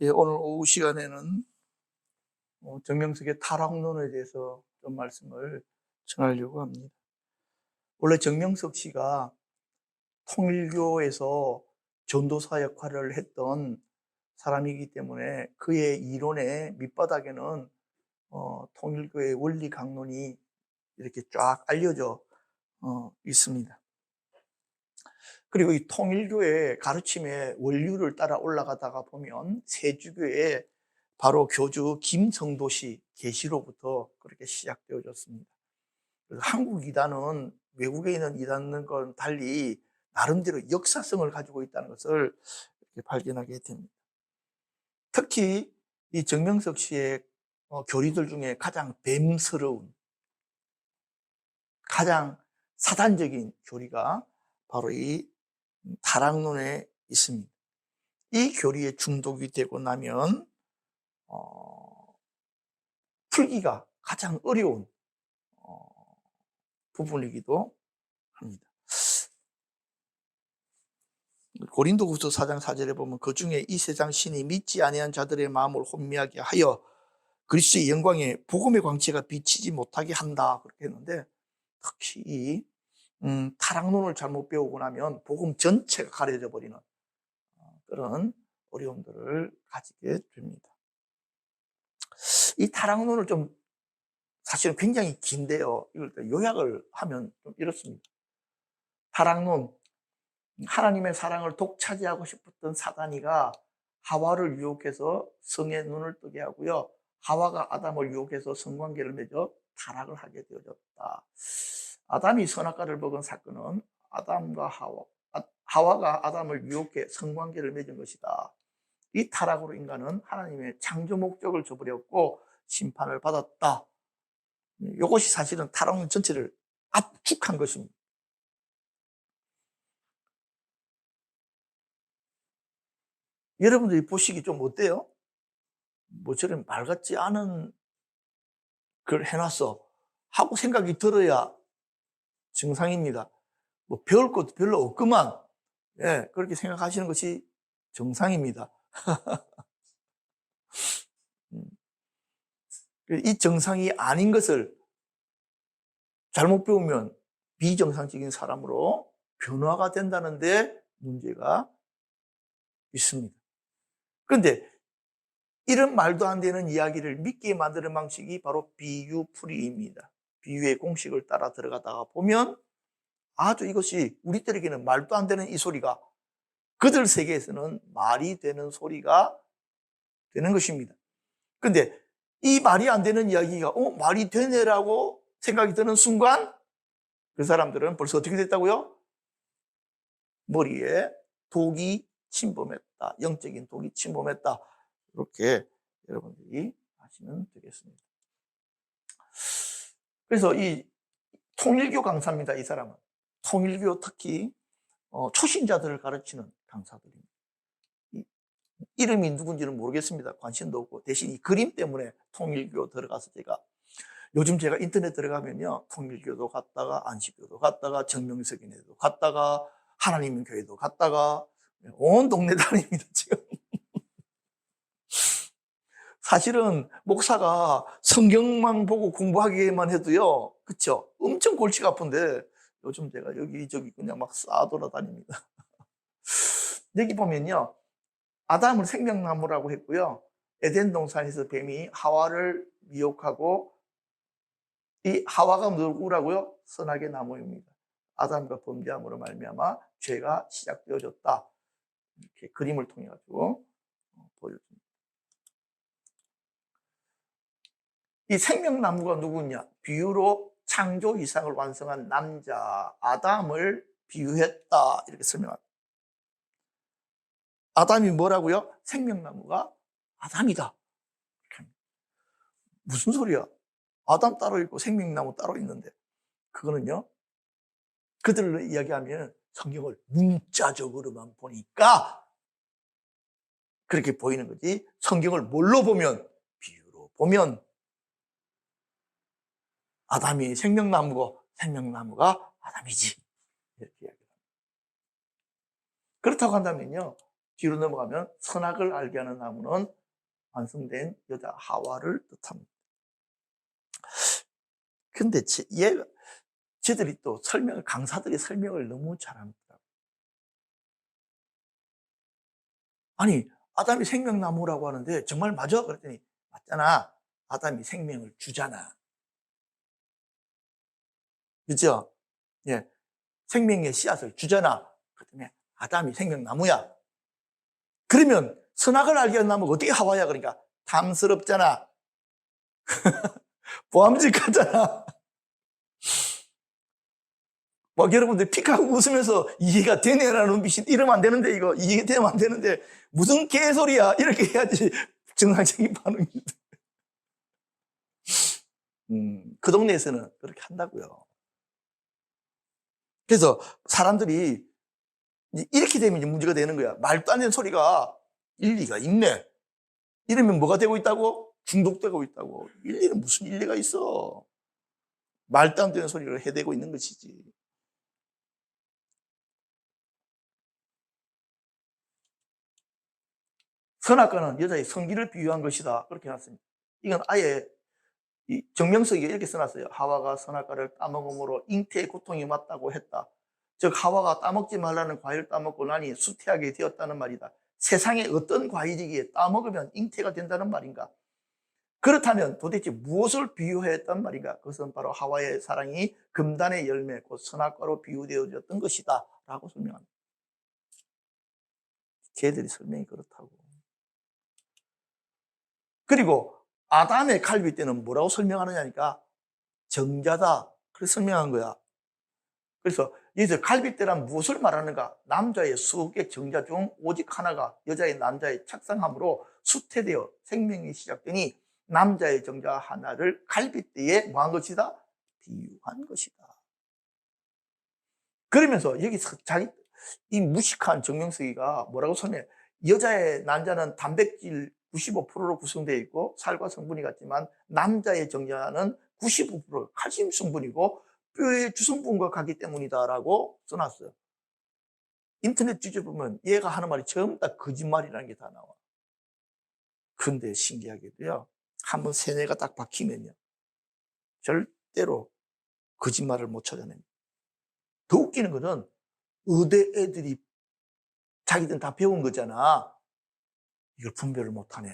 예, 오늘 오후 시간에는 정명석의 타락론에 대해서 좀 말씀을 전하려고 합니다. 원래 정명석 씨가 통일교에서 전도사 역할을 했던 사람이기 때문에 그의 이론의 밑바닥에는 통일교의 원리 강론이 이렇게 쫙 알려져 있습니다. 그리고 이 통일교의 가르침의 원류를 따라 올라가다가 보면 세주교의 바로 교주 김성도씨 계시로부터 그렇게 시작되어졌습니다. 그래서 한국 이단은 외국에 있는 이단과 달리 나름대로 역사성을 가지고 있다는 것을 이렇게 발견하게 됩니다. 특히 이 정명석 씨의 교리들 중에 가장 뱀스러운, 가장 사단적인 교리가 바로 이 다락론에 있습니다. 이 교리에 중독이 되고 나면 풀기가 가장 어려운 부분이기도 합니다. 고린도후서 4장 4절에 보면 그 중에 이 세상 신이 믿지 아니한 자들의 마음을 혼미하게 하여 그리스도의 영광에 복음의 광채가 비치지 못하게 한다 그렇게 했는데, 특히 이 타락론을 잘못 배우고 나면 복음 전체가 가려져 버리는 그런 어려움들을 가지게 됩니다. 이 타락론을 좀 사실은 굉장히 긴데요. 이걸 요약을 하면 좀 이렇습니다. 타락론, 하나님의 사랑을 독차지하고 싶었던 사단이가 하와를 유혹해서 성의 눈을 뜨게 하고요. 하와가 아담을 유혹해서 성관계를 맺어 타락을 하게 되어졌다. 아담이 선악과를 먹은 사건은 하와가 아담을 유혹해 성관계를 맺은 것이다. 이 타락으로 인간은 하나님의 창조 목적을 저버렸고 심판을 받았다. 이것이 사실은 타락론 전체를 압축한 것입니다. 여러분들이 보시기 좀 어때요? 뭐처럼 말 같지 않은 걸 해놨어 하고 생각이 들어야 정상입니다. 뭐 배울 것도 별로 없구만. 예, 그렇게 생각하시는 것이 정상입니다. 음, 이 정상이 아닌 것을 잘못 배우면 비정상적인 사람으로 변화가 된다는데 문제가 있습니다. 그런데 이런 말도 안 되는 이야기를 믿게 만드는 방식이 바로 비유풀이입니다. 비유의 공식을 따라 들어가다가 보면 아주 이것이 우리들에게는 말도 안 되는 이 소리가 그들 세계에서는 말이 되는 소리가 되는 것입니다. 그런데 이 말이 안 되는 이야기가 말이 되네라고 생각이 드는 순간 그 사람들은 벌써 어떻게 됐다고요? 머리에 독이 침범했다. 영적인 독이 침범했다. 이렇게 여러분들이 아시면 되겠습니다. 그래서 이 통일교 강사입니다. 이 사람은 통일교 특히 초신자들을 가르치는 강사들입니다. 이름이 누군지는 모르겠습니다. 관심도 없고 대신 이 그림 때문에 통일교 들어가서 요즘 제가 인터넷 들어가면요, 통일교도 갔다가 안식교도 갔다가 정명석이네도 갔다가 하나님의 교회도 갔다가 온 동네 다닙니다. 지금 사실은 목사가 성경만 보고 공부하기만 해도요, 그쵸? 엄청 골치가 아픈데 요즘 제가 여기저기 그냥 막 싸돌아다닙니다. 여기 보면요, 아담을 생명나무라고 했고요, 에덴 동산에서 뱀이 하와를 미혹하고, 이 하와가 누구라고요? 선악의 나무입니다. 아담과 범죄함으로 말미암아 죄가 시작되어졌다. 이렇게 그림을 통해 가지고 보여줍니다. 이 생명나무가 누구냐? 비유로 창조 이상을 완성한 남자 아담을 비유했다. 이렇게 설명합니다. 아담이 뭐라고요? 생명나무가 아담이다. 무슨 소리야? 아담 따로 있고 생명나무 따로 있는데, 그거는요, 그들을 이야기하면 성경을 문자적으로만 보니까 그렇게 보이는 거지, 성경을 뭘로 보면, 비유로 보면 아담이 생명나무고 생명나무가 아담이지, 이렇게 이야기합니다. 그렇다고 한다면요, 뒤로 넘어가면 선악을 알게 하는 나무는 완성된 여자 하와를 뜻합니다. 근데 쟤들이 또 강사들이 설명을 너무 잘합니다. 아니, 아담이 생명나무라고 하는데 정말 맞아? 그랬더니 맞잖아. 아담이 생명을 주잖아. 그죠? 예. 생명의 씨앗을 주잖아. 그랬더니 아담이 생명나무야. 그러면 선악을 알게 한 나무가 어떻게 하와야? 그러니까 탐스럽잖아. 보암직하잖아. 막 여러분들 픽하고 웃으면서 이해가 되네라는 눈빛이 이러면 안 되는데 이거 이해되면 안 되는데 무슨 개소리야 이렇게 해야지 정상적인 반응입니다. 그 동네에서는 그렇게 한다고요. 그래서 사람들이 이렇게 되면 이제 문제가 되는 거야. 말도 안 되는 소리가 일리가 있네. 이러면 뭐가 되고 있다고? 중독되고 있다고. 일리는 무슨 일리가 있어. 말도 안 되는 소리를 해대고 있는 것이지. 선악과는 여자의 성기를 비유한 것이다. 그렇게 해놨습니다. 이건 아예 정명석이 이렇게 써놨어요. 하와가 선악과를 따먹음으로 잉태의 고통이 맞다고 했다. 즉 하와가 따먹지 말라는 과일을 따먹고 나니 수태하게 되었다는 말이다. 세상에 어떤 과일이기에 따먹으면 잉태가 된다는 말인가? 그렇다면 도대체 무엇을 비유했단 말인가? 그것은 바로 하와의 사랑이 금단의 열매 곧 선악과로 비유되어졌던 것이다 라고 설명합니다. 걔들이 설명이 그렇다고. 그리고 아담의 갈비 때는 뭐라고 설명하느냐니까 정자다 그렇게 설명한 거야. 그래서 여기서 갈빗대란 무엇을 말하는가? 남자의 수억의 정자 중 오직 하나가 여자의 남자의 착상함으로 수태되어 생명이 시작되니 남자의 정자 하나를 갈빗대에 뭐한 것이다? 비유한 것이다. 그러면서 여기서 이 무식한 정명석이가 뭐라고 설명해? 여자의 남자는 단백질 95%로 구성되어 있고 살과 성분이 같지만 남자의 정자는 95% 칼슘 성분이고 뼈의 주성분과 같기 때문이다라고 써놨어요. 인터넷 뒤져보면 얘가 하는 말이 전부 다 거짓말이라는 게 다 나와. 근데 신기하게도요. 한번 세뇌가 딱 박히면요. 절대로 거짓말을 못 찾아냅니다. 더 웃기는 거는 의대 애들이 자기들은 다 배운 거잖아. 이걸 분별을 못하네.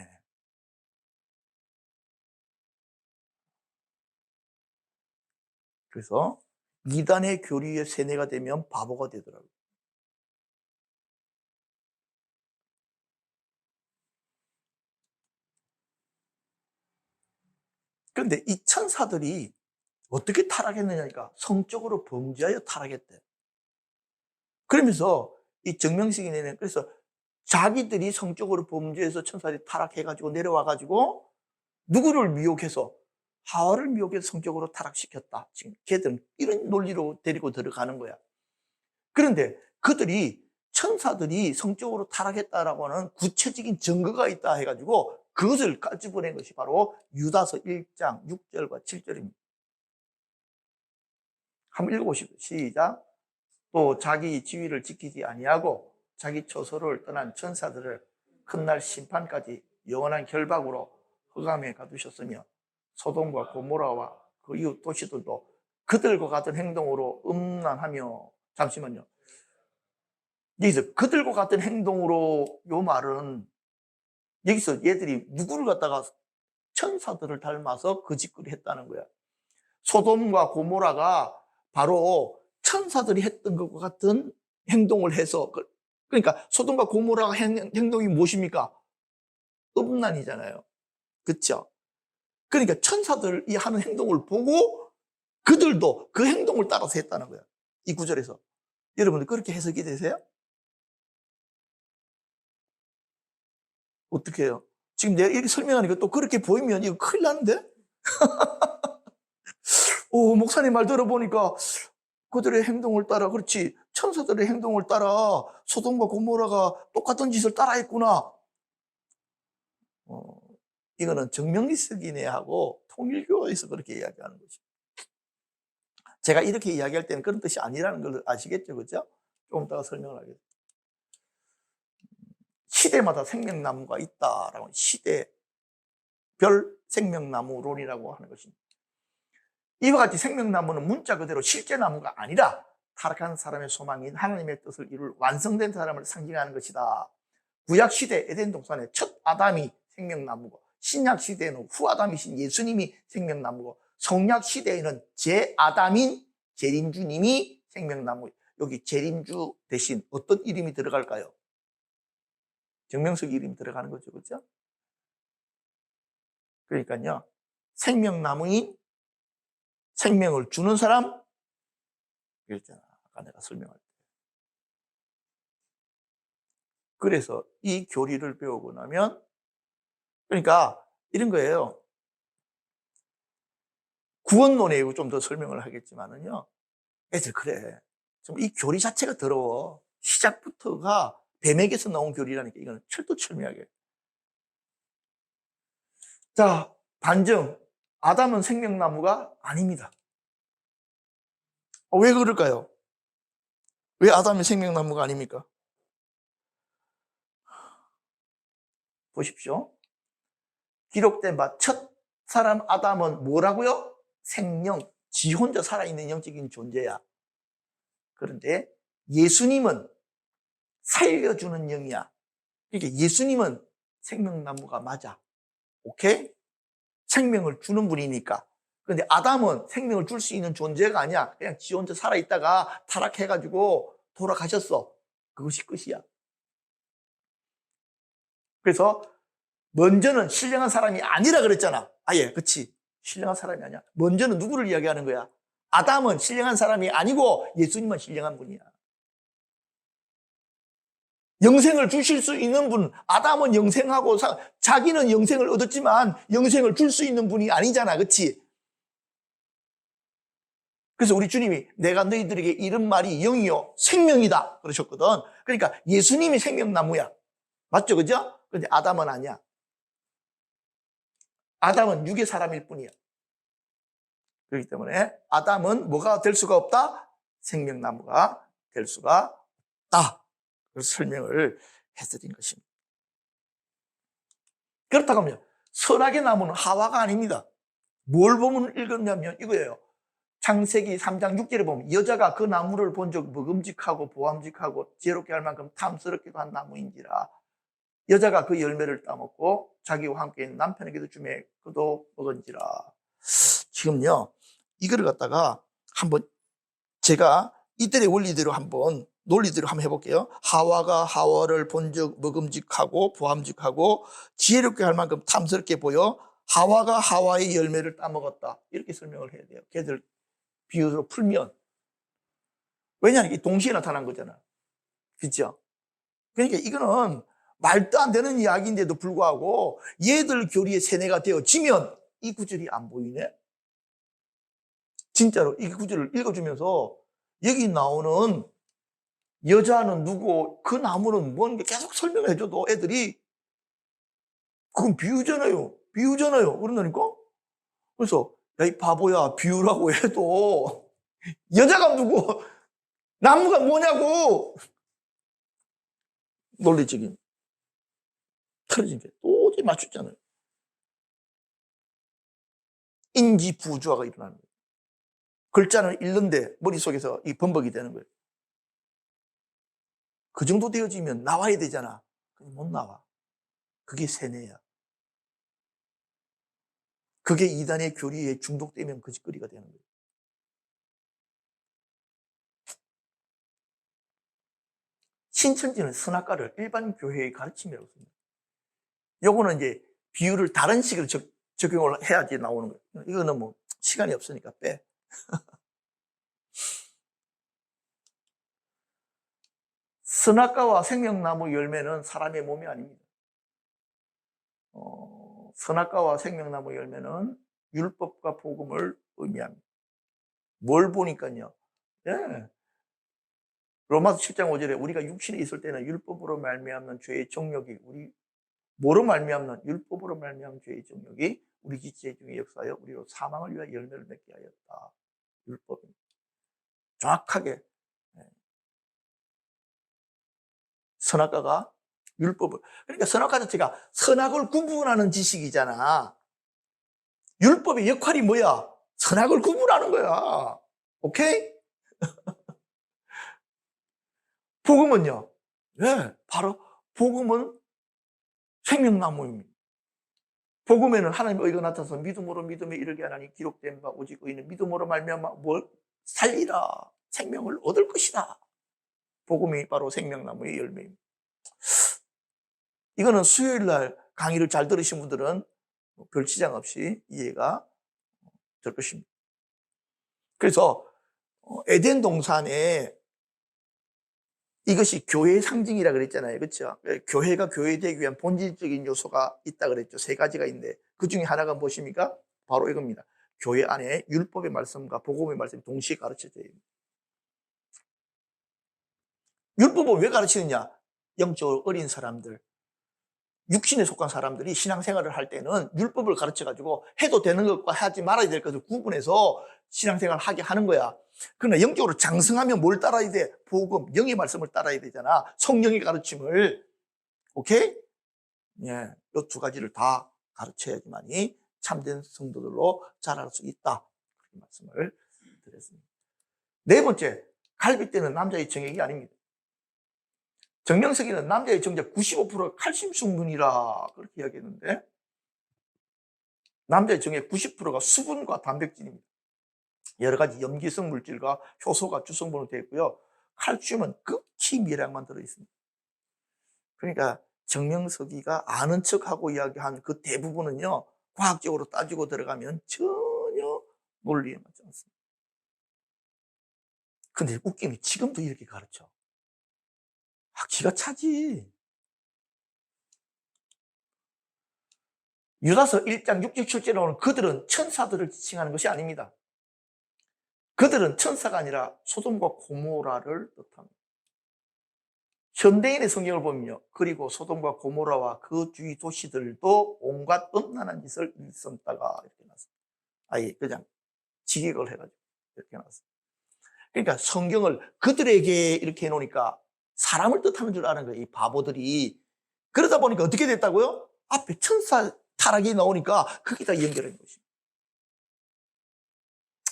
그래서 이단의 교리에 세뇌가 되면 바보가 되더라고요. 그런데 이 천사들이 어떻게 타락했느냐니까 성적으로 범죄하여 타락했대. 그러면서 이 정명식이 내는 그래서 자기들이 성적으로 범죄해서 천사들이 타락해가지고 내려와가지고 누구를 미혹해서 하와를 미혹해서 성적으로 타락시켰다. 지금 걔들은 이런 논리로 데리고 들어가는 거야. 그런데 그들이 천사들이 성적으로 타락했다라고 하는 구체적인 증거가 있다 해가지고 그것을 까집어낸 것이 바로 유다서 1장 6절과 7절입니다. 한번 읽어보시죠. 시작. 또 자기 지위를 지키지 아니하고 자기 처소를 떠난 천사들을 큰날 심판까지 영원한 결박으로 흑암에 가두셨으며 소돔과 고모라와 그 이웃 도시들도 그들과 같은 행동으로 음란하며 잠시만요. 여기서 그들과 같은 행동으로 요 말은 여기서 얘들이 누구를 갖다가 천사들을 닮아서 그 짓거리 했다는 거야. 소돔과 고모라가 바로 천사들이 했던 것과 같은 행동을 해서 그러니까 소돔과 고모라 행동이 무엇입니까? 음란이잖아요. 그렇죠? 그러니까 천사들이 하는 행동을 보고 그들도 그 행동을 따라서 했다는 거야. 이 구절에서. 여러분들 그렇게 해석이 되세요? 어떻게 해요? 지금 내가 이렇게 설명하니까 또 그렇게 보이면 이거 큰일 나는데? 목사님 말 들어보니까 그들의 행동을 따라 그렇지 천사들의 행동을 따라 소돔과 고모라가 똑같은 짓을 따라했구나. 이거는 정명리석이네하고 통일교에서 그렇게 이야기하는 거죠. 제가 이렇게 이야기할 때는 그런 뜻이 아니라는 걸 아시겠죠, 그렇죠? 조금 이따가 설명을 하겠습니다. 시대마다 생명나무가 있다라고 시대별 생명나무론이라고 하는 것입니다. 이와 같이 생명나무는 문자 그대로 실제 나무가 아니라 타락한 사람의 소망인 하나님의 뜻을 이룰 완성된 사람을 상징하는 것이다. 구약시대 에덴 동산의 첫 아담이 생명나무고, 신약시대에는 후아담이신 예수님이 생명나무고, 성약시대에는 제아담인 재림주님이 생명나무. 여기 재림주 대신 어떤 이름이 들어갈까요? 정명석 이름이 들어가는 거죠. 그렇죠? 그러니까요, 생명나무인 생명을 주는 사람, 그랬잖아. 아까 내가 설명할 때. 그래서 이 교리를 배우고 나면, 그러니까 이런 거예요. 구원론에 좀 더 설명을 하겠지만은요, 애들 그래. 좀 이 교리 자체가 더러워. 시작부터가 뱀에게서 나온 교리라니까 이거는 철두철미하게. 자, 반증. 아담은 생명나무가 아닙니다. 왜 그럴까요? 왜 아담이 생명나무가 아닙니까? 보십시오. 기록된 바 첫 사람 아담은 뭐라고요? 생명, 지 혼자 살아있는 영적인 존재야. 그런데 예수님은 살려주는 영이야. 그러니까 예수님은 생명나무가 맞아. 오케이? 생명을 주는 분이니까. 그런데 아담은 생명을 줄 수 있는 존재가 아니야. 그냥 지 혼자 살아있다가 타락해가지고 돌아가셨어. 그것이 끝이야. 그래서 먼저는 신령한 사람이 아니라 그랬잖아. 아예, 그치. 신령한 사람이 아니야. 먼저는 누구를 이야기하는 거야? 아담은 신령한 사람이 아니고 예수님은 신령한 분이야. 영생을 주실 수 있는 분, 아담은 영생하고 자기는 영생을 얻었지만 영생을 줄 수 있는 분이 아니잖아. 그치? 그래서 우리 주님이 내가 너희들에게 이런 말이 영이요 생명이다 그러셨거든. 그러니까 예수님이 생명나무야. 맞죠? 그죠? 그런데 아담은 아니야. 아담은 육의 사람일 뿐이야. 그렇기 때문에 아담은 뭐가 될 수가 없다? 생명나무가 될 수가 없다. 그래서 설명을 해드린 것입니다. 그렇다고 하면 선악의 나무는 하와가 아닙니다. 뭘 보면 읽었냐면 이거예요. 창세기 3장 6절에 보면 여자가 그 나무를 본 적 먹음직하고 보암직하고 지혜롭게 할 만큼 탐스럽기도 한 나무인지라. 여자가 그 열매를 따먹고 자기와 함께 있는 남편에게도 주매 그도 먹은지라. 지금요, 이거를 갖다가 한번 제가 이들의 원리대로 한번 논리대로 한번 해볼게요. 하와가 하와를 본 적 먹음직하고 보암직하고 지혜롭게 할 만큼 탐스럽게 보여 하와가 하와의 열매를 따먹었다. 이렇게 설명을 해야 돼요. 걔들 비유로 풀면. 왜냐하면 이게 동시에 나타난 거잖아. 그렇죠? 그러니까 이거는 말도 안 되는 이야기인데도 불구하고 얘들 교리의 세뇌가 되어지면 이 구절이 안 보이네. 진짜로 이 구절을 읽어주면서 여기 나오는 여자는 누구, 그 나무는 뭔가 계속 설명을 해줘도 애들이 그건 비유잖아요. 비유잖아요. 그런다니까? 그래서 야, 이 바보야, 비유라고 해도 여자가 누구, 나무가 뭐냐고! 논리적인 틀어진 게 도저히 맞추잖아요. 인지부조화가 일어나는 거예요. 글자는 읽는데 머릿속에서 이 범벅이 되는 거예요. 그 정도 되어지면 나와야 되잖아. 못 나와. 그게 세뇌야. 그게 이단의 교리에 중독되면 거짓거리가 되는 거예요. 신천지는 선악과를 일반 교회의 가르침이라고 씁니다. 요거는 이제 비유를 다른 식으로 적용을 해야지 나오는 거예요. 이거는 뭐 시간이 없으니까 빼. 선악과와 생명나무 열매는 사람의 몸이 아닙니다. 선악과와 생명나무 열매는 율법과 복음을 의미합니다. 뭘 보니까요. 예. 로마서 7장 5절에 우리가 육신에 있을 때는 율법으로 말미암는 죄의 정욕이 우리 뭐로 말미암는 율법으로 말미암는 죄의 정욕이 우리 지체 중에 역사하여 우리로 사망을 위하여 열매를 맺게 하였다. 율법입니다. 정확하게 선악과가 율법을. 그러니까 선악과 자체가 선악을 구분하는 지식이잖아. 율법의 역할이 뭐야? 선악을 구분하는 거야. 오케이? 복음은요? 네, 바로 복음은 생명나무입니다. 복음에는 하나님의 의가 나타나서 믿음으로 믿음에 이르게 하나니 기록된 바 오직 의인은 믿음으로 말미암아 뭘 살리라 생명을 얻을 것이다. 복음이 바로 생명나무의 열매입니다. 이거는 수요일 날 강의를 잘 들으신 분들은 별 지장 없이 이해가 될 것입니다. 그래서 에덴 동산에 이것이 교회의 상징이라 그랬잖아요. 그렇죠? 교회가 교회되기 위한 본질적인 요소가 있다 그랬죠. 세 가지가 있는데 그 중에 하나가 무엇입니까? 바로 이겁니다. 교회 안에 율법의 말씀과 복음의 말씀이 동시에 가르쳐져야 됩니다. 율법을 왜 가르치느냐? 영적으로 어린 사람들, 육신에 속한 사람들이 신앙생활을 할 때는 율법을 가르쳐가지고 해도 되는 것과 하지 말아야 될 것을 구분해서 신앙생활을 하게 하는 거야. 그러나 영적으로 장성하면 뭘 따라야 돼? 복음, 영의 말씀을 따라야 되잖아. 성령의 가르침을. 오케이? 예, 이 두 가지를 다 가르쳐야지만이 참된 성도들로 자랄 수 있다. 그렇게 말씀을 드렸습니다. 네 번째, 갈빗대는 남자의 정액이 아닙니다. 정명석이는 남자의 정제 95%가 칼슘 성분이라 그렇게 이야기했는데 남자의 정액 90%가 수분과 단백질입니다. 여러 가지 염기성 물질과 효소가 주성분으로 되어 있고요. 칼슘은 극히 미량만 들어있습니다. 그러니까 정명석이가 아는 척하고 이야기한 그 대부분은요. 과학적으로 따지고 들어가면 전혀 논리에 맞지 않습니다. 근데 웃긴 게 지금도 이렇게 가르쳐. 기가 차지. 유다서 1장 6절 7절에 나오는 그들은 천사들을 지칭하는 것이 아닙니다. 그들은 천사가 아니라 소돔과 고모라를 뜻합니다. 현대인의 성경을 보면요. 그리고 소돔과 고모라와 그 주위 도시들도 온갖 음란한 짓을 일삼다가 이렇게 나왔습니다. 아예 그냥 직역을 해가지고 이렇게 나왔습니다. 그러니까 성경을 그들에게 이렇게 해놓으니까 사람을 뜻하는 줄 아는 거예요. 이 바보들이. 그러다 보니까 어떻게 됐다고요? 앞에 천사 타락이 나오니까 거기다 연결한 것입니다.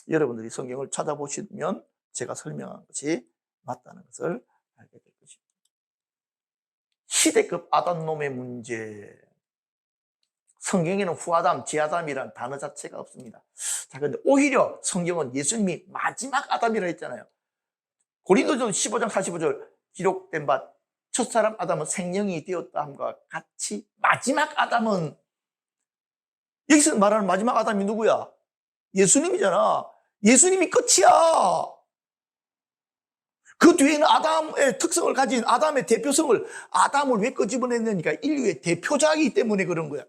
여러분들이 성경을 찾아보시면 제가 설명한 것이 맞다는 것을 알게 될 것입니다. 시대급 아담놈의 문제. 성경에는 후아담, 지아담이라는 단어 자체가 없습니다. 자, 근데 오히려 성경은 예수님이 마지막 아담이라 했잖아요. 고린도전 15장 45절 기록된 바 첫사람 아담은 생명이 되었다 함과 같이 마지막 아담은 여기서 말하는 마지막 아담이 누구야? 예수님이잖아. 예수님이 끝이야. 그 뒤에는 아담의 특성을 가진 아담의 대표성을 아담을 왜 끄집어냈느니까 인류의 대표자이기 때문에 그런 거야.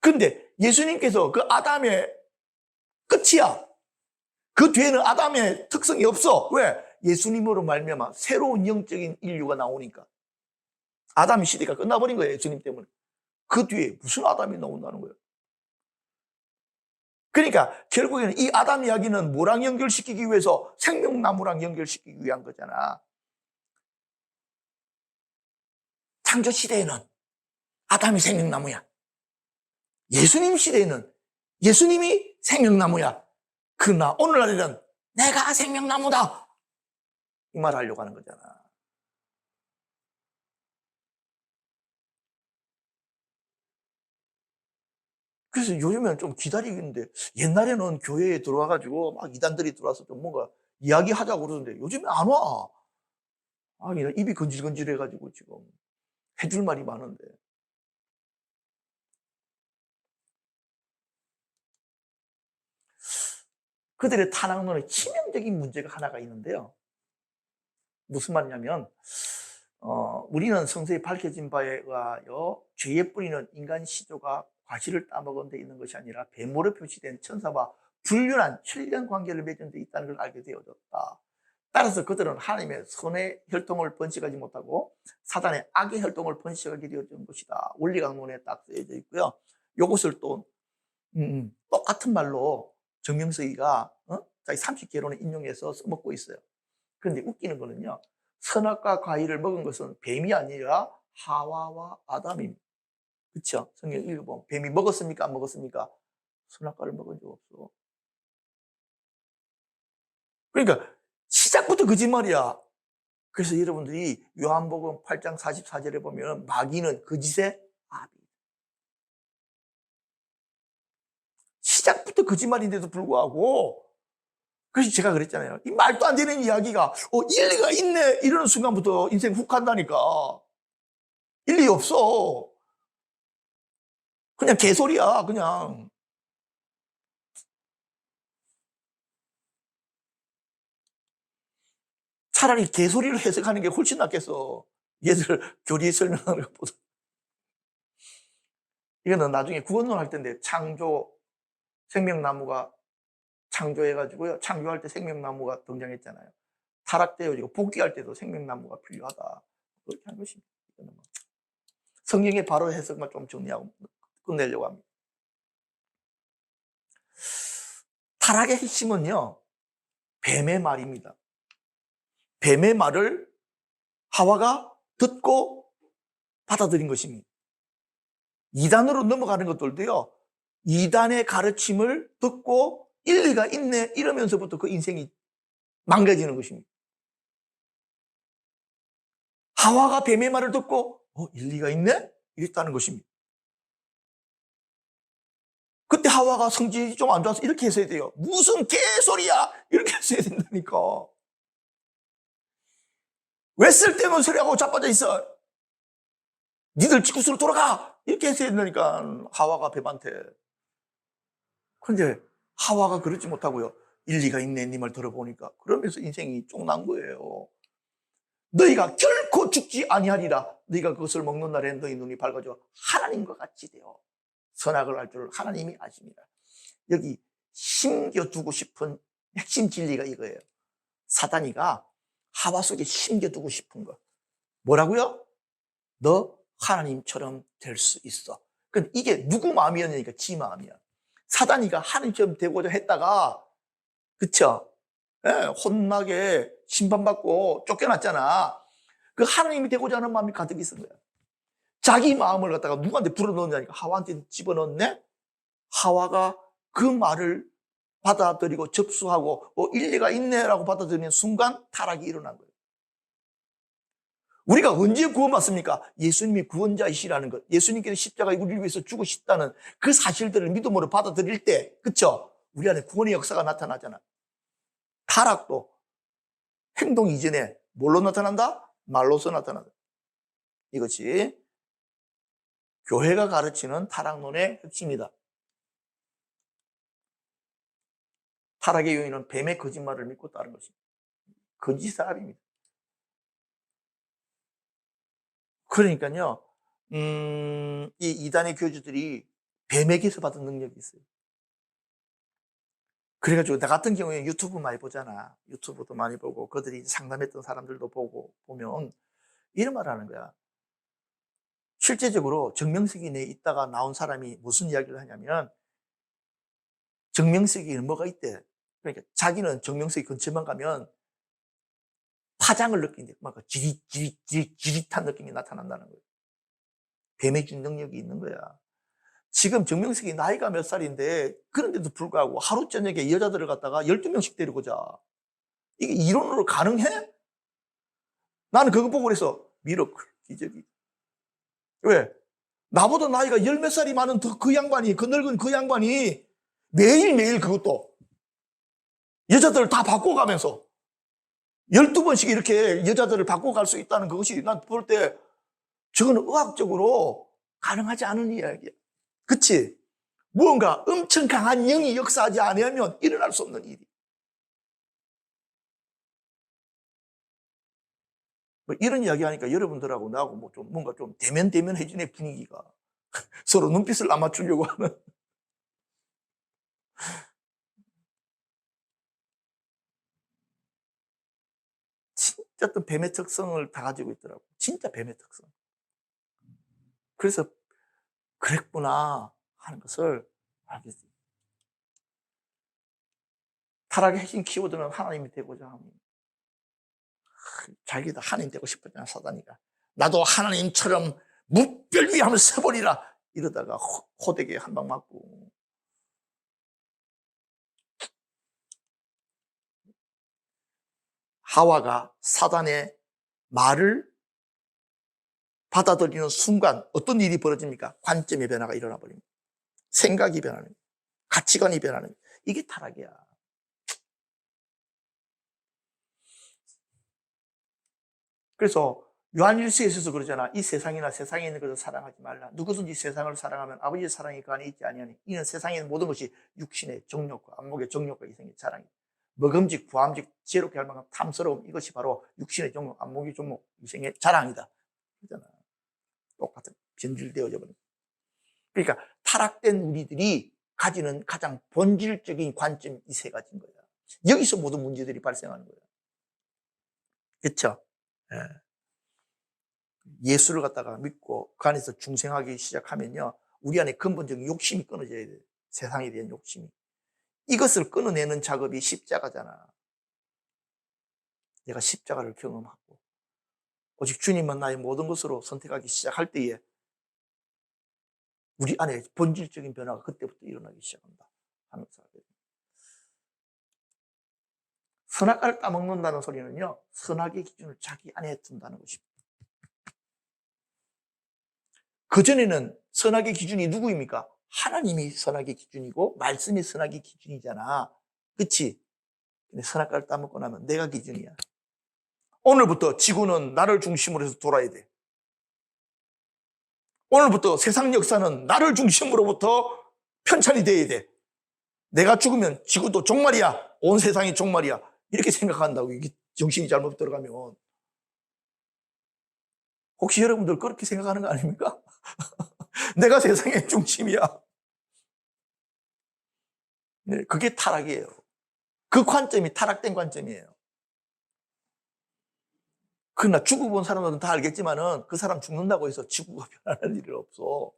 근데 예수님께서 그 아담의 끝이야. 그 뒤에는 아담의 특성이 없어. 왜? 예수님으로 말미암아 새로운 영적인 인류가 나오니까. 아담 시대가 끝나버린 거예요. 예수님 때문에. 그 뒤에 무슨 아담이 나온다는 거예요. 그러니까 결국에는 이 아담 이야기는 뭐랑 연결시키기 위해서 생명나무랑 연결시키기 위한 거잖아. 창조 시대에는 아담이 생명나무야. 예수님 시대에는 예수님이 생명나무야. 그러나 오늘날에는 내가 생명나무다. 이 말 하려고 하는 거잖아. 그래서 요즘에는 좀 기다리겠는데 옛날에는 교회에 들어와가지고 막 이단들이 들어와서 좀 뭔가 이야기하자고 그러는데 요즘에 안 와. 아, 입이 건질건질해가지고 지금 해줄 말이 많은데. 그들의 타락론의 치명적인 문제가 하나가 있는데요. 무슨 말이냐면 우리는 성서에 밝혀진 바에 의하여 죄에 뿌리는 인간 시조가 과실을 따먹은 데 있는 것이 아니라 배모로 표시된 천사와 불륜한 혈연 관계를 맺은 데 있다는 걸 알게 되어졌다. 따라서 그들은 하나님의 선의 혈통을 번식하지 못하고 사단의 악의 혈통을 번식하게 되어진 것이다. 원리강론에 딱 쓰여져 있고요. 이것을 또 똑같은 말로 정명석이가 자기 30개론을 인용해서 써먹고 있어요. 그런데 웃기는 거는요. 선악과 과일을 먹은 것은 뱀이 아니라 하와와 아담입니다. 그렇죠? 성경 읽어보면 뱀이 먹었습니까? 안 먹었습니까? 선악과를 먹은 적 없어. 그러니까 시작부터 거짓말이야. 그래서 여러분들이 요한복음 8장 44절에 보면 마귀는 거짓의 아비. 시작부터 거짓말인데도 불구하고 그래서 제가 그랬잖아요. 이 말도 안 되는 이야기가 일리가 있네 이러는 순간부터 인생 훅 간다니까. 일리 없어. 그냥 개소리야 그냥. 차라리 개소리를 해석하는 게 훨씬 낫겠어. 얘들 교리 설명하는 것보다. 이거는 나중에 구원론 할 텐데 창조 생명나무가 창조해가지고요. 창조할 때 생명나무가 등장했잖아요. 타락되어지고 복귀할 때도 생명나무가 필요하다. 그렇게 한 것입니다. 이거는 뭐 성경의 바로 해석만 좀 정리하고 끝내려고 합니다. 타락의 핵심은요. 뱀의 말입니다. 뱀의 말을 하와가 듣고 받아들인 것입니다. 이단으로 넘어가는 것들도요. 이단의 가르침을 듣고 일리가 있네 이러면서부터 그 인생이 망가지는 것입니다. 하와가 뱀의 말을 듣고 일리가 있네? 이랬다는 것입니다. 그때 하와가 성질이 좀 안 좋아서 이렇게 했어야 돼요. 무슨 개소리야! 이렇게 했어야 된다니까. 왜 쓸데없는 소리하고 자빠져 있어? 니들 집구스로 돌아가! 이렇게 했어야 된다니까. 하와가 뱀한테. 그런데 하와가 그러지 못하고요. 일리가 있네, 니 말 들어보니까. 그러면서 인생이 쫑난 거예요. 너희가 결코 죽지 아니하리라. 너희가 그것을 먹는 날에 너희 눈이 밝아져 하나님과 같이 되어 선악을 알 줄 하나님이 아십니다. 여기 심겨두고 싶은 핵심 진리가 이거예요. 사단이가 하와 속에 심겨두고 싶은 거. 뭐라고요? 너 하나님처럼 될 수 있어. 그럼 이게 누구 마음이었냐니까 지 마음이야. 사단이가 하나님처럼 되고자 했다가 그쵸? 예, 혼나게 심판받고 쫓겨났잖아. 그 하나님이 되고자 하는 마음이 가득 있은 거야. 자기 마음을 갖다가 누구한테 불어넣느냐니까 하와한테 집어넣네? 하와가 그 말을 받아들이고 접수하고 일리가 있네라고 받아들이는 순간 타락이 일어난 거예요. 우리가 언제 구원받습니까? 예수님이 구원자이시라는 것, 예수님께서 십자가에 우리를 위해서 죽으셨다는 그 사실들을 믿음으로 받아들일 때, 그쵸? 우리 안에 구원의 역사가 나타나잖아. 타락도 행동 이전에 뭘로 나타난다? 말로서 나타난다. 이것이 교회가 가르치는 타락론의 핵심이다. 타락의 요인은 뱀의 거짓말을 믿고 따른 것입니다. 거짓 사람입니다. 그러니까요, 이 이단의 교주들이 뱀에게서 받은 능력이 있어요. 그래가지고 나 같은 경우에 유튜브 많이 보잖아. 유튜브도 많이 보고 그들이 상담했던 사람들도 보고 보면 이런 말을 하는 거야. 실제적으로 정명석이 내에 있다가 나온 사람이 무슨 이야기를 하냐면 정명석이는 뭐가 있대. 그러니까 자기는 정명석이 근처만 가면 파장을 느낀대. 막 지릿한 느낌이 나타난다는 거예요. 뱀의 준 능력이 있는 거야. 지금 정명석이 나이가 몇 살인데 그런데도 불구하고 하루 저녁에 여자들을 갖다가 12명씩 데리고 자. 이게 이론으로 가능해? 나는 그거 보고 그래서 미러클, 기적이. 왜? 나보다 나이가 열 몇 살이 많은 그 양반이, 그 늙은 그 양반이 매일매일 그것도 여자들을 다 바꿔가면서 12번씩 이렇게 여자들을 바꿔갈 수 있다는 그것이 난 볼 때 저거는 의학적으로 가능하지 않은 이야기야. 그치? 무언가 엄청 강한 영이 역사하지 않으면 일어날 수 없는 일이. 뭐 이런 이야기 하니까 여러분들하고 나하고 뭐 좀 뭔가 좀 대면해지네 분위기가. 서로 눈빛을 안 맞추려고 하는. 진짜 또 뱀의 특성을 다 가지고 있더라고. 진짜 뱀의 특성. 그래서 그랬구나 하는 것을 알게 됐어요. 타락의 핵심 키워드는 하나님이 되고자 합니다. 자기도 하나님 되고 싶었잖아, 사단이가. 나도 하나님처럼 무별 위에 한번 서버리라. 이러다가 호되게 한 방 맞고. 하와가 사단의 말을 받아들이는 순간 어떤 일이 벌어집니까? 관점의 변화가 일어나 버립니다. 생각이 변하는, 가치관이 변하는, 이게 타락이야. 그래서 요한일서에서 그러잖아. 이 세상이나 세상에 있는 것을 사랑하지 말라. 누구든지 세상을 사랑하면 아버지의 사랑이 그 안에 있지 아니하니 이는 세상에 있는 모든 것이 육신의 정욕과 안목의 정욕과 이생의 자랑이다. 먹음직, 부함직, 지혜롭게 할 만큼 탐스러움, 이것이 바로 육신의 정욕, 안목의 정욕, 이생의 자랑이다. 그러잖아. 똑같은 변질되어져 버린. 그러니까 타락된 우리들이 가지는 가장 본질적인 관점이 이 세 가지인 거야. 여기서 모든 문제들이 발생하는 거야. 그렇죠? 예수를 갖다가 믿고 그 안에서 중생하기 시작하면요, 우리 안에 근본적인 욕심이 끊어져야 돼요. 세상에 대한 욕심이. 이것을 끊어내는 작업이 십자가잖아. 내가 십자가를 경험하고 오직 주님만 나의 모든 것으로 선택하기 시작할 때에 우리 안에 본질적인 변화가 그때부터 일어나기 시작한다 하는 사람이에요. 선악과를 따먹는다는 소리는요, 선악의 기준을 자기 안에 둔다는 것입니다. 그전에는 선악의 기준이 누구입니까? 하나님이 선악의 기준이고 말씀이 선악의 기준이잖아. 그치? 근데 선악과를 따먹고 나면 내가 기준이야. 오늘부터 지구는 나를 중심으로 해서 돌아야 돼. 오늘부터 세상 역사는 나를 중심으로부터 편찬이 돼야 돼. 내가 죽으면 지구도 종말이야. 온 세상이 종말이야. 이렇게 생각한다고, 이게 정신이 잘못 들어가면. 혹시 여러분들 그렇게 생각하는 거 아닙니까? 내가 세상의 중심이야. 네, 그게 타락이에요. 그 관점이 타락된 관점이에요. 그러나 죽어본 사람들은 다 알겠지만은 그 사람 죽는다고 해서 지구가 변하는 일은 없어.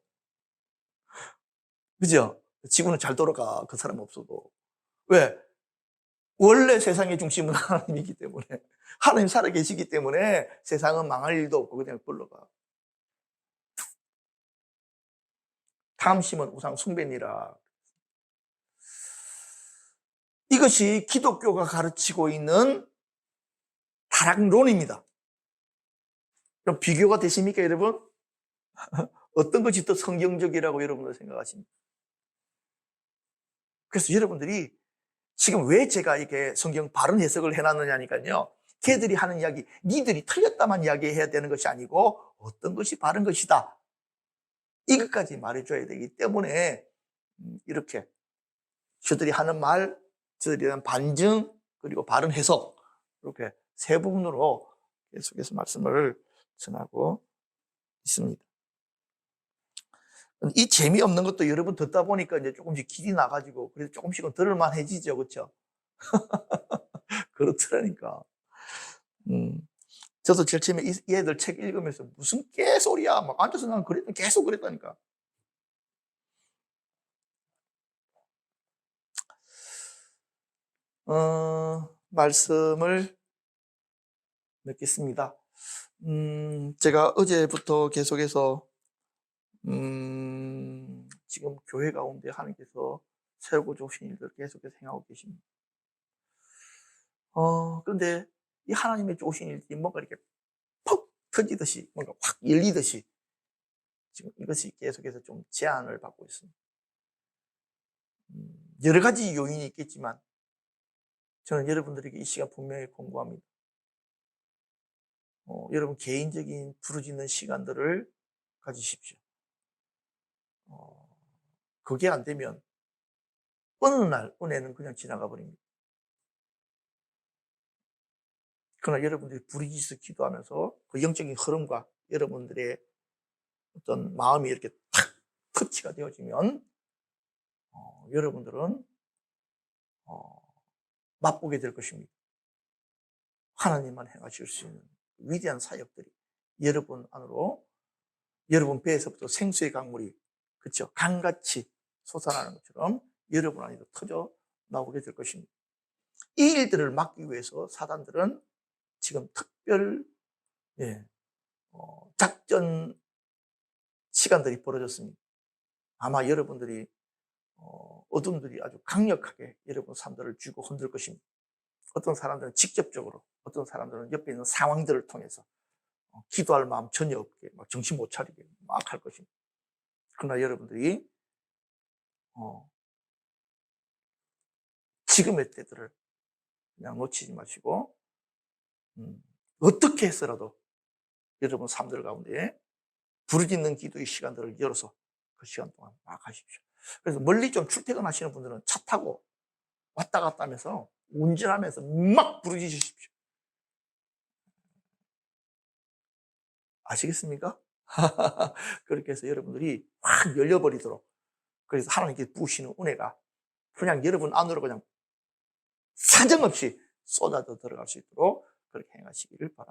그죠? 지구는 잘 돌아가, 그 사람 없어도. 왜? 원래 세상의 중심은 하나님이기 때문에, 하나님 살아계시기 때문에 세상은 망할 일도 없고 그냥 불러가. 탐심은 우상 숭배니라. 이것이 기독교가 가르치고 있는 타락론입니다. 그럼 비교가 되십니까, 여러분? 어떤 것이 더 성경적이라고 여러분들 생각하십니까? 그래서 여러분들이 지금 왜 제가 이렇게 성경 바른 해석을 해놨느냐니까요, 걔들이 하는 이야기, 니들이 틀렸다만 이야기해야 되는 것이 아니고 어떤 것이 바른 것이다, 이것까지 말해줘야 되기 때문에 이렇게 저들이 하는 말, 저들이 하는 반증, 그리고 바른 해석, 이렇게 세 부분으로 계속해서 말씀을 전하고 있습니다. 이 재미없는 것도 여러분 듣다 보니까 이제 조금씩 길이 나가지고, 그래서 조금씩은 들을만해지죠. 그렇죠? 그렇더라니까. 저도 제일 처음에 이 애들 책 읽으면서 무슨 개소리야 막 앉아서 난 계속 그랬다니까. 말씀을 맺겠습니다. 제가 어제부터 계속해서 지금 교회 가운데 하나님께서 세우고 주신 일들 계속해서 행하고 계십니다. 그런데 이 하나님의 주신 일들이 뭔가 이렇게 퍽 터지듯이, 뭔가 확 열리듯이 지금 이것이 계속해서 좀 제한을 받고 있습니다. 여러 가지 요인이 있겠지만 저는 여러분들에게 이 시간 분명히 권고합니다. 여러분 개인적인 부르짖는 시간들을 가지십시오. 그게 안 되면 어느 날 은혜는 그냥 지나가 버립니다. 그러나 여러분들이 부르짖어 기도하면서 그 영적인 흐름과 여러분들의 어떤 마음이 이렇게 탁 터치가 되어지면 여러분들은 맛보게 될 것입니다. 하나님만 행하실 수 있는 위대한 사역들이 여러분 안으로, 여러분 배에서부터 생수의 강물이, 그렇죠, 강같이 솟아나는 것처럼 여러분 안에도 터져 나오게 될 것입니다. 이 일들을 막기 위해서 사단들은 지금 특별 작전 시간들이 벌어졌습니다. 아마 여러분들이 어둠들이 아주 강력하게 여러분 삶들을 쥐고 흔들 것입니다. 어떤 사람들은 직접적으로, 어떤 사람들은 옆에 있는 상황들을 통해서 기도할 마음 전혀 없게 막 정신 못 차리게 막 할 것입니다. 그러나 여러분들이 지금의 때들을 그냥 놓치지 마시고 어떻게 해서라도 여러분 삶들 가운데 부르짖는 기도의 시간들을 열어서 그 시간 동안 막 하십시오. 그래서 멀리 좀 출퇴근하시는 분들은 차 타고 왔다 갔다 하면서 운전하면서 막 부르짖으십시오. 아시겠습니까? 그렇게 해서 여러분들이 확 열려버리도록, 그래서 하나님께 부으시는 은혜가 그냥 여러분 안으로 그냥 사정없이 쏟아져 들어갈 수 있도록 그렇게 행하시기를 바랍니다.